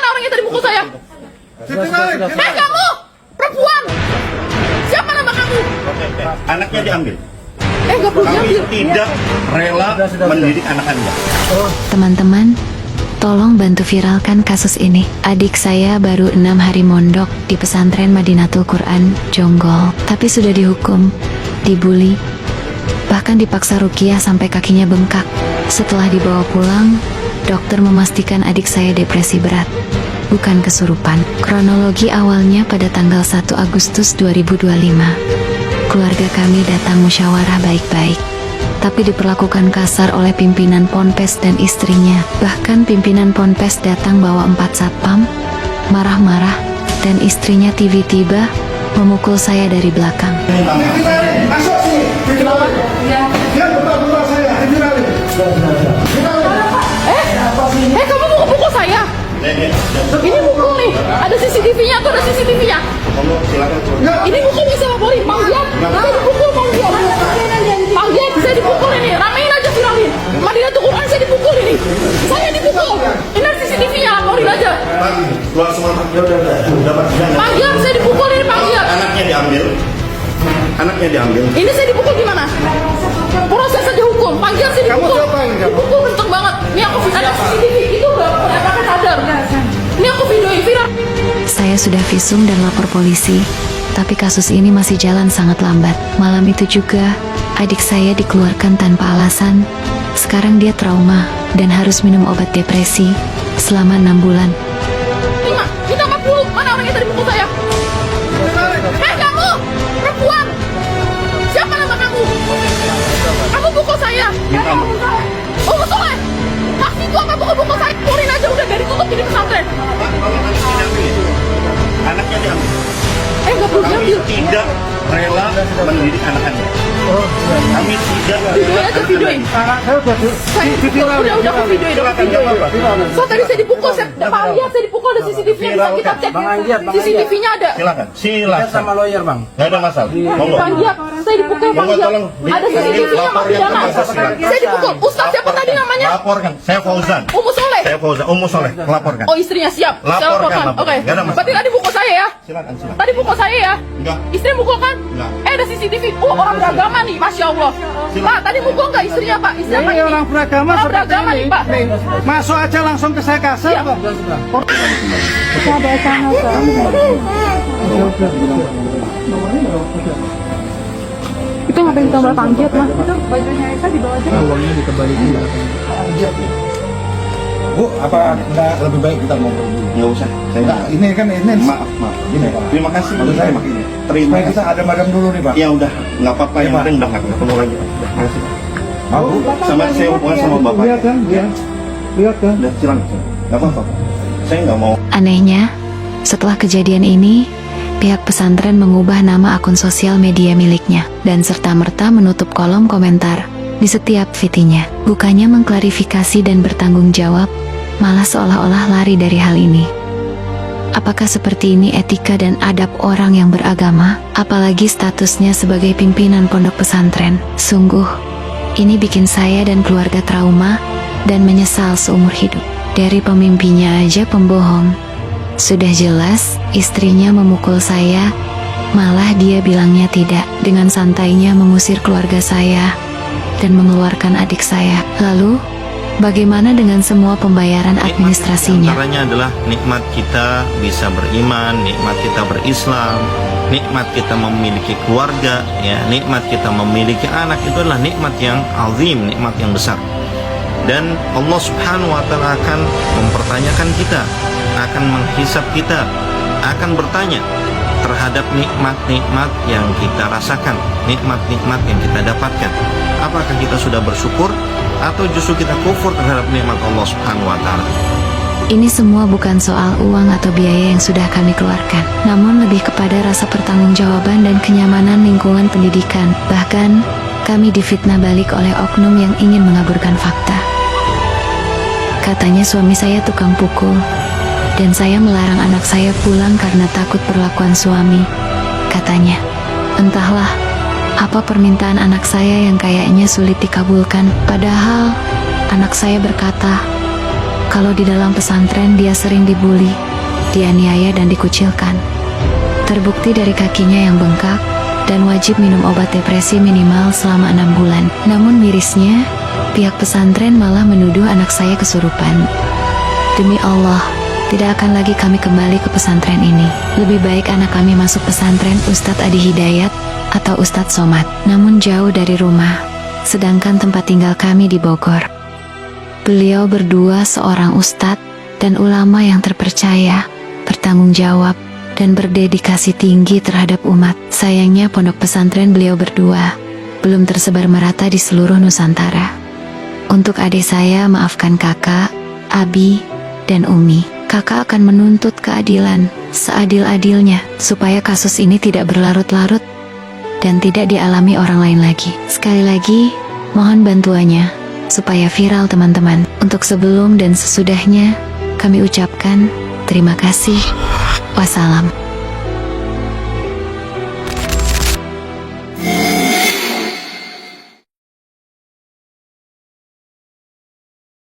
orang yang tadi pukul saya? Hei kamu, perempuan! Siapa nama kamu? Anaknya diambil. Gak perlu Kami diambil. tidak rela mendidik anak Anda. Teman-teman, tolong bantu viralkan kasus ini. Adik saya baru 6 hari mondok di pesantren Madinatul Quran, Jonggol. Tapi sudah dihukum, dibully, bahkan dipaksa ruqyah sampai kakinya bengkak. Setelah dibawa pulang, dokter memastikan adik saya depresi berat, bukan kesurupan. Kronologi awalnya pada tanggal 1 Agustus 2025. Keluarga kami datang musyawarah baik-baik, tapi diperlakukan kasar oleh pimpinan ponpes dan istrinya. Bahkan pimpinan ponpes datang bawa 4 satpam, marah-marah, dan istrinya tiba-tiba memukul saya dari belakang. Masuk sini. Dia betul-betul saya. Kamu mau pukul saya? Ini pukul nih, ada CCTV-nya atau ada CCTV-nya? Ini pukul bisa laporin, Panggil. Saya dipukul, Panggil. Panggil, saya dipukul ini, ramein aja viralin. Madinatul Quran saya dipukul ini. Saya dipukul. Ini ada CCTV-nya, laporin aja. Keluar semua. Panggil, saya dipukul ini, Panggil. Anaknya diambil. Anaknya diambil. Ini saya dipukul gimana? Proses saja hukum. Panggil saya dipukul. Kamu siapa yang kamu? Dipukul kenceng banget. Ini aku ada CCTV. Itu udah pakai sadar. Ini aku videoin viral. Saya sudah visum dan lapor polisi, tapi kasus ini masih jalan sangat lambat. Malam itu juga, adik saya dikeluarkan tanpa alasan. Sekarang dia trauma dan harus minum obat depresi selama 6 bulan. Kita 40. Mana orang yang tadi pukul saya? Hei kamu, perempuan! Siapa nama kamu? Kamu pukul saya. Oh Soleh, taksi itu apa pukul saya? Keluarin aja udah dari tutup ini pesantren. Anaknya diambil. Gak perlu Kami diambil. tidak rela mendidik anak Anda. Kami tidak Videoin aja, videoin. Anak saya udah Udah aku videoin, So tadi saya dipukul, Pak lihat saya dipukul ada CCTV-nya, bisa kita cek. CCTV-nya ada. Silakan. sama lawyer, Bang. Nggak ada masalah. Monggo. Pak lihat, saya dipukul, Pak Monggo, lihat. tolong. Ada CCTV-nya, Pak Lapor yang Pidana. ke masa silakan. Saya dipukul. Ustaz siapa tadi namanya? Laporkan. Saya Fauzan. Ummu Soleh. Saya Fauzan. Ummu Soleh. Laporkan. Oh istrinya siap. Saya Laporkan. Oke. Nggak ada masalah. Berarti tadi pukul saya ya? Silakan. Tadi pukul saya ya? Enggak. Istri mukul kan? Enggak. Ada CCTV. Orang beragama nih, Masya Allah. Pak, tadi mukul nggak istrinya Pak? Istrinya Pak Ini orang beragama Orang seperti beragama ini. nih Pak. Nih, masuk aja langsung ke saya kasar Iya. kok. Itu ngapain ditambah panjat mah? Itu bajunya Esa dibawa aja. Bu, apa enggak lebih baik kita ngobrol dulu? Nggak usah. Saya Enggak, ini kan ini Maaf. Gini, Pak. Terima kasih. Maksud saya begini. Terima supaya kita kasih. ada madam dulu nih, Pak. Ya udah, nggak apa-apa. Yang Pak. penting udah nggak ketemu lagi. Udah, makasih. Mau? Sama saya hubungan sama bapak. Lihat kan? Lihat kan? Udah, silakan. Nggak apa-apa. Saya nggak mau. Anehnya, setelah kejadian ini, pihak pesantren mengubah nama akun sosial media miliknya dan serta-merta menutup kolom komentar di setiap fitinya. Bukannya mengklarifikasi dan bertanggung jawab, malah seolah-olah lari dari hal ini. Apakah seperti ini etika dan adab orang yang beragama, apalagi statusnya sebagai pimpinan pondok pesantren? Sungguh, ini bikin saya dan keluarga trauma dan menyesal seumur hidup. Dari pemimpinya aja pembohong. Sudah jelas, istrinya memukul saya, malah dia bilangnya tidak. Dengan santainya mengusir keluarga saya dan mengeluarkan adik saya. Lalu, bagaimana dengan semua pembayaran administrasinya? Antaranya adalah nikmat kita bisa beriman, nikmat kita berislam, nikmat kita memiliki keluarga, ya, nikmat kita memiliki anak. Itu adalah nikmat yang azim, nikmat yang besar. Dan Allah Subhanahu wa Ta'ala akan mempertanyakan kita, akan menghisap kita, akan bertanya terhadap nikmat-nikmat yang kita rasakan, nikmat-nikmat yang kita dapatkan. Apakah kita sudah bersyukur atau justru kita kufur terhadap nikmat Allah Subhanahu wa Ta'ala? Ini semua bukan soal uang atau biaya yang sudah kami keluarkan, namun lebih kepada rasa pertanggungjawaban dan kenyamanan lingkungan pendidikan. Bahkan, kami difitnah balik oleh oknum yang ingin mengaburkan fakta. Katanya suami saya tukang pukul, dan saya melarang anak saya pulang karena takut perlakuan suami. Katanya, entahlah apa permintaan anak saya yang kayaknya sulit dikabulkan. Padahal, anak saya berkata, kalau di dalam pesantren dia sering dibully, dianiaya dan dikucilkan. Terbukti dari kakinya yang bengkak dan wajib minum obat depresi minimal selama 6 bulan. Namun mirisnya, pihak pesantren malah menuduh anak saya kesurupan. Demi Allah, tidak akan lagi kami kembali ke pesantren ini. Lebih baik anak kami masuk pesantren Ustadz Adi Hidayat atau Ustadz Somad, namun jauh dari rumah, sedangkan tempat tinggal kami di Bogor. Beliau berdua seorang ustadz dan ulama yang terpercaya, bertanggung jawab, dan berdedikasi tinggi terhadap umat. Sayangnya pondok pesantren beliau berdua belum tersebar merata di seluruh Nusantara. Untuk adik saya, maafkan kakak, Abi, dan Umi. Kakak akan menuntut keadilan seadil-adilnya supaya kasus ini tidak berlarut-larut dan tidak dialami orang lain lagi. Sekali lagi, mohon bantuannya supaya viral teman-teman. Untuk sebelum dan sesudahnya, kami ucapkan terima kasih. Wassalam.